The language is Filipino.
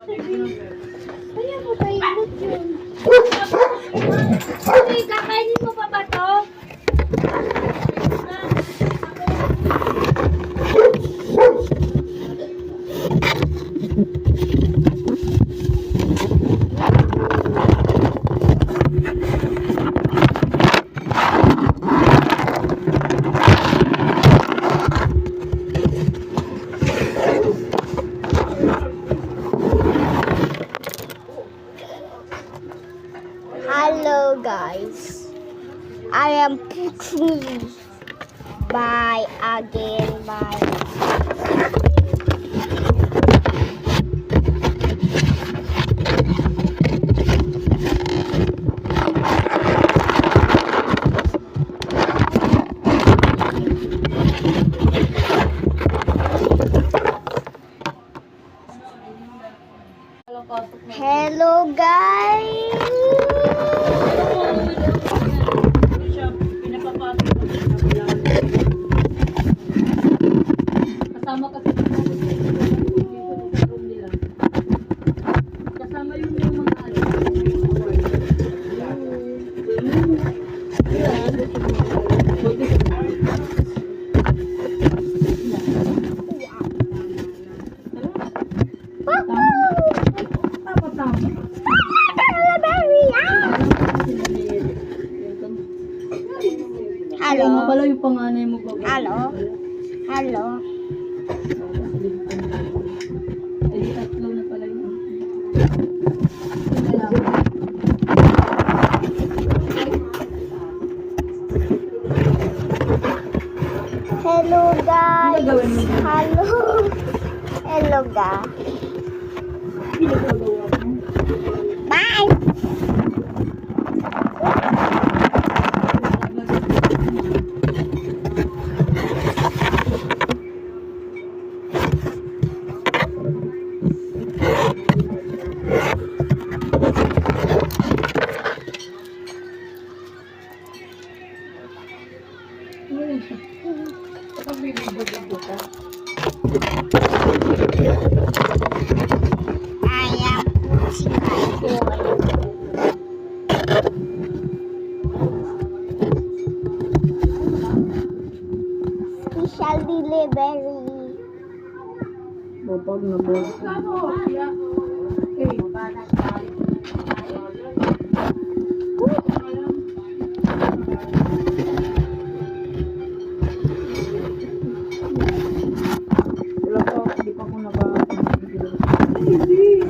Kaya mo kainit yun. Uy, kakainin mo pa ba to? Hello guys, I am Putri. Bye again, bye. Hello guys. Kasama kasi sa room nila. Kasama yung mga ano. Hello. Ano pala yung panganay mo ba? Hello. Hello. Eh, di tatlo na pala yun. Hello guys. Ano gawin mo? Hello. Hello guys. Bye. I am Putri boy. Special delivery. Bopag na bopag.